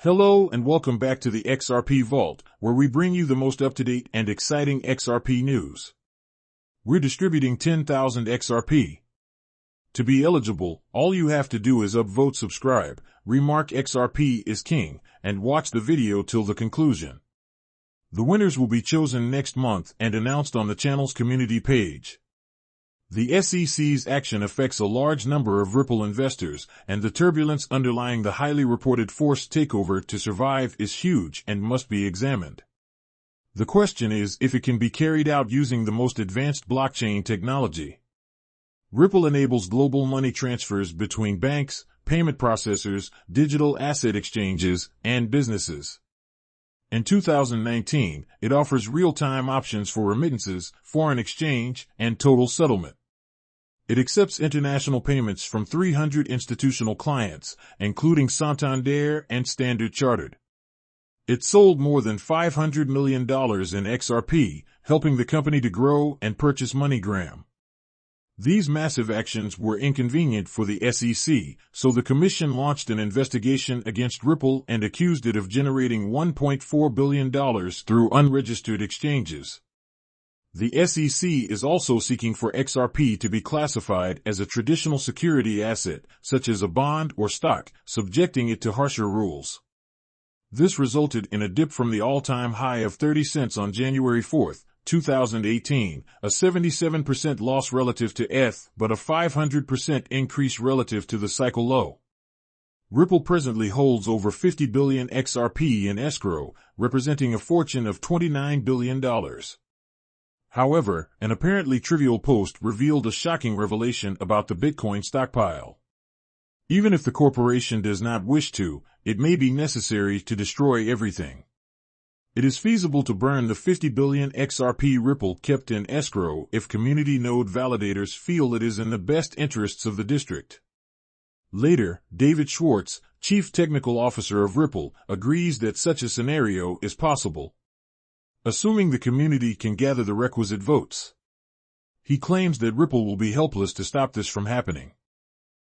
Hello and welcome back to the XRP Vault, where we bring you the most up-to-date and exciting XRP news. We're distributing 10,000 XRP. To be eligible, all you have to do is upvote, subscribe, remark XRP is king, and watch the video till the conclusion. The winners will be chosen next month and announced on the channel's community page. The SEC's action affects a large number of Ripple investors, and the turbulence underlying the highly reported forced takeover to survive is huge and must be examined. The question is if it can be carried out using the most advanced blockchain technology. Ripple enables global money transfers between banks, payment processors, digital asset exchanges, and businesses. In 2019, it offers real-time options for remittances, foreign exchange, and total settlement. It accepts international payments from 300 institutional clients, including Santander and Standard Chartered. It sold more than $500 million in XRP, helping the company to grow and purchase MoneyGram. These massive actions were inconvenient for the SEC, so the commission launched an investigation against Ripple and accused it of generating $1.4 billion through unregistered exchanges. The SEC is also seeking for XRP to be classified as a traditional security asset, such as a bond or stock, subjecting it to harsher rules. This resulted in a dip from the all-time high of 30 cents on January 4, 2018, a 77% loss relative to ETH, but a 500% increase relative to the cycle low. Ripple presently holds over 50 billion XRP in escrow, representing a fortune of $29 billion. However, an apparently trivial post revealed a shocking revelation about the Bitcoin stockpile. Even if the corporation does not wish to, it may be necessary to destroy everything. It is feasible to burn the 50 billion XRP Ripple kept in escrow if community node validators feel it is in the best interests of the district. Later, David Schwartz, Chief Technical Officer of Ripple, agrees that such a scenario is possible, assuming the community can gather the requisite votes. He claims that Ripple will be helpless to stop this from happening.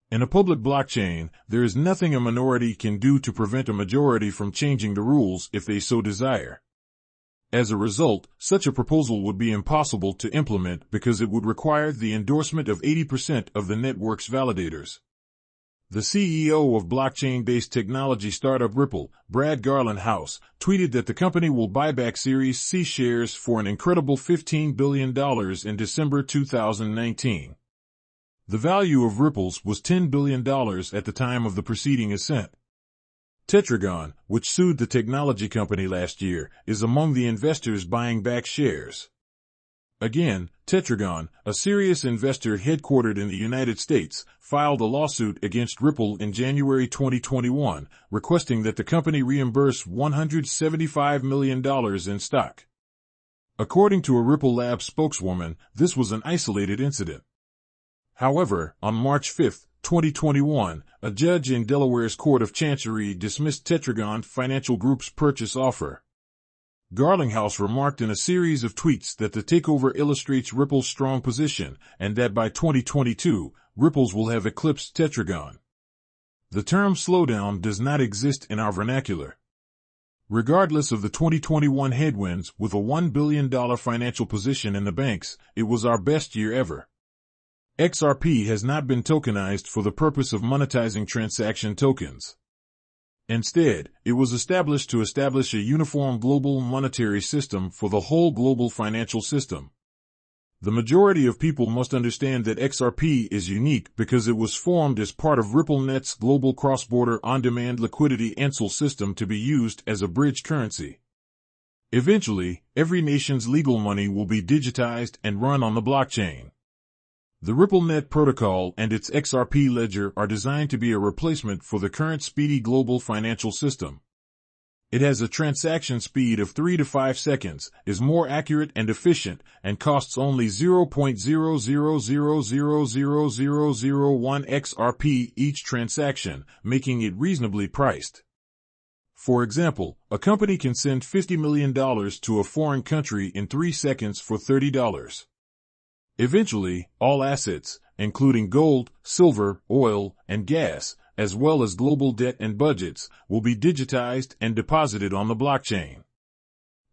In a public blockchain, there is nothing a minority can do to prevent a majority from changing the rules if they so desire. As a result, such a proposal would be impossible to implement because it would require the endorsement of 80% of the network's validators. The CEO of blockchain-based technology startup Ripple, Brad Garlinghouse, tweeted that the company will buy back Series C shares for an incredible $15 billion in December 2019. The value of Ripple's was $10 billion at the time of the preceding ascent. Tetragon, which sued the technology company last year, is among the investors buying back shares. Again, Tetragon, a serious investor headquartered in the United States, filed a lawsuit against Ripple in January 2021, requesting that the company reimburse $175 million in stock. According to a Ripple Labs spokeswoman, this was an isolated incident. However, on March 5, 2021, a judge in Delaware's Court of Chancery dismissed Tetragon Financial Group's purchase offer. Garlinghouse remarked in a series of tweets that the takeover illustrates Ripple's strong position and that by 2022, Ripple's will have eclipsed Tetragon. The term slowdown does not exist in our vernacular. Regardless of the 2021 headwinds, with a $1 billion financial position in the banks, it was our best year ever. XRP has not been tokenized for the purpose of monetizing transaction tokens. Instead, it was established to establish a uniform global monetary system for the whole global financial system. The majority of people must understand that XRP is unique because it was formed as part of RippleNet's global cross-border on-demand liquidity ENSL system to be used as a bridge currency. Eventually, every nation's legal money will be digitized and run on the blockchain. The RippleNet protocol and its XRP ledger are designed to be a replacement for the current speedy global financial system. It has a transaction speed of 3 to 5 seconds, is more accurate and efficient, and costs only 0.000000001 XRP each transaction, making it reasonably priced. For example, a company can send $50 million to a foreign country in 3 seconds for $30. Eventually, all assets, including gold, silver, oil, and gas, as well as global debt and budgets, will be digitized and deposited on the blockchain.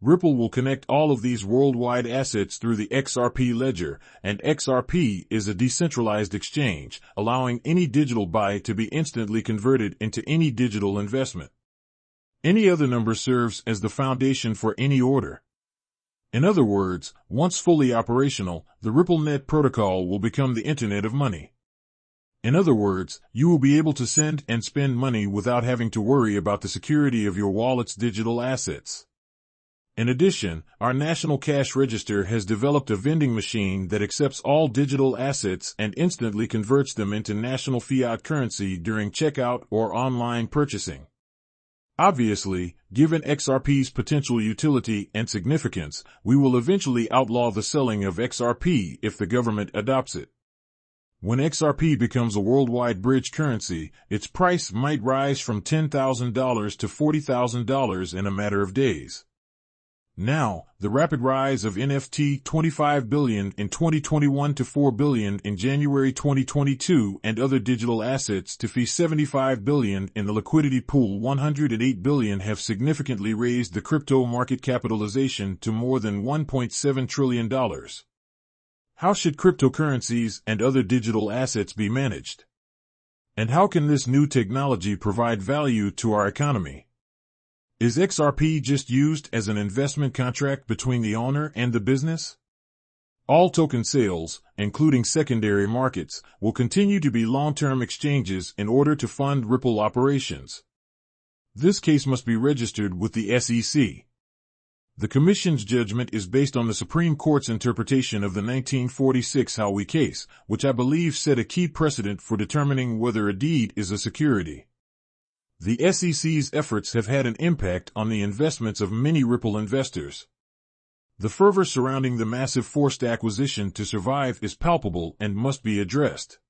Ripple will connect all of these worldwide assets through the XRP ledger, and XRP is a decentralized exchange, allowing any digital buy to be instantly converted into any digital investment. Any other number serves as the foundation for any order. In other words, once fully operational, the RippleNet protocol will become the Internet of Money. In other words, you will be able to send and spend money without having to worry about the security of your wallet's digital assets. In addition, our National Cash Register has developed a vending machine that accepts all digital assets and instantly converts them into national fiat currency during checkout or online purchasing. Obviously, given XRP's potential utility and significance, we will eventually outlaw the selling of XRP if the government adopts it. When XRP becomes a worldwide bridge currency, its price might rise from $10,000 to $40,000 in a matter of days. Now, the rapid rise of NFT $25 billion in 2021 to $4 billion in January 2022 and other digital assets to $75 billion in the liquidity pool $108 billion have significantly raised the crypto market capitalization to more than $1.7 trillion. How should cryptocurrencies and other digital assets be managed? And how can this new technology provide value to our economy? Is XRP just used as an investment contract between the owner and the business? All token sales, including secondary markets, will continue to be long-term exchanges in order to fund Ripple operations. This case must be registered with the SEC. The Commission's judgment is based on the Supreme Court's interpretation of the 1946 Howey case, which I believe set a key precedent for determining whether a deed is a security. The SEC's efforts have had an impact on the investments of many Ripple investors. The fervor surrounding the massive forced acquisition to survive is palpable and must be addressed.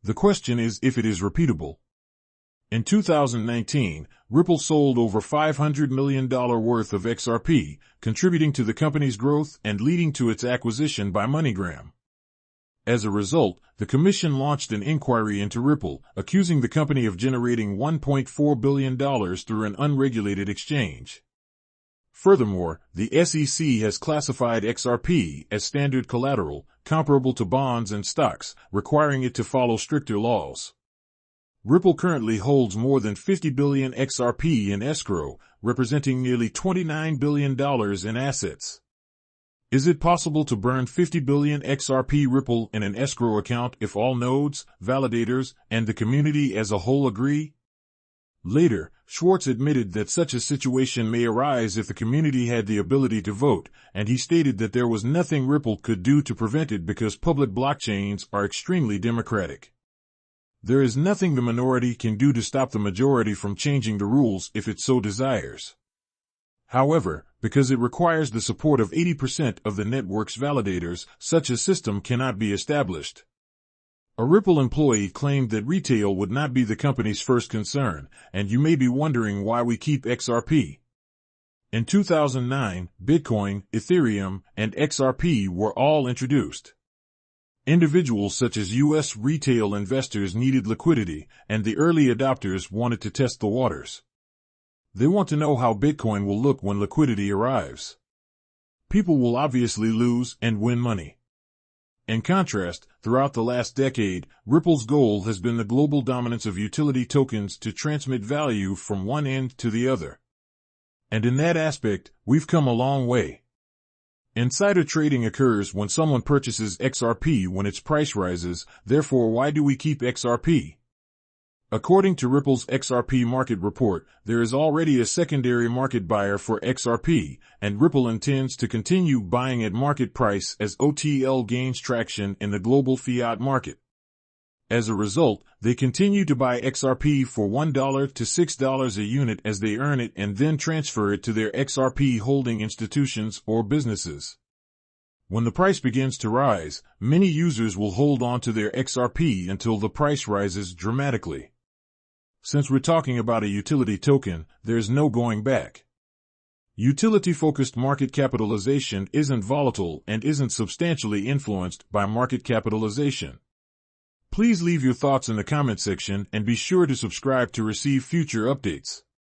The question is if it is repeatable. In 2019, Ripple sold over $500 million worth of XRP, contributing to the company's growth and leading to its acquisition by MoneyGram. As a result, the Commission launched an inquiry into Ripple, accusing the company of generating $1.4 billion through an unregulated exchange. Furthermore, the SEC has classified XRP as standard collateral, comparable to bonds and stocks, requiring it to follow stricter laws. Ripple currently holds more than 50 billion XRP in escrow, representing nearly $29 billion in assets. Is it possible to burn 50 billion XRP Ripple in an escrow account if all nodes, validators, and the community as a whole agree? Later, Schwartz admitted that such a situation may arise if the community had the ability to vote, and he stated that there was nothing Ripple could do to prevent it because public blockchains are extremely democratic. There is nothing the minority can do to stop the majority from changing the rules if it so desires. However, because it requires the support of 80% of the network's validators, such a system cannot be established. A Ripple employee claimed that retail would not be the company's first concern, and you may be wondering why we keep XRP. In 2009, Bitcoin, Ethereum, and XRP were all introduced. Individuals such as U.S. retail investors needed liquidity, and the early adopters wanted to test the waters. They want to know how Bitcoin will look when liquidity arrives. People will obviously lose and win money. In contrast, throughout the last decade, Ripple's goal has been the global dominance of utility tokens to transmit value from one end to the other. And in that aspect, we've come a long way. Insider trading occurs when someone purchases XRP when its price rises, therefore why do we keep XRP? According to Ripple's XRP market report, there is already a secondary market buyer for XRP, and Ripple intends to continue buying at market price as OTL gains traction in the global fiat market. As a result, they continue to buy XRP for $1 to $6 a unit as they earn it and then transfer it to their XRP holding institutions or businesses. When the price begins to rise, many users will hold on to their XRP until the price rises dramatically. Since we're talking about a utility token, there's no going back. Utility-focused market capitalization isn't volatile and isn't substantially influenced by market capitalization. Please leave your thoughts in the comment section and be sure to subscribe to receive future updates.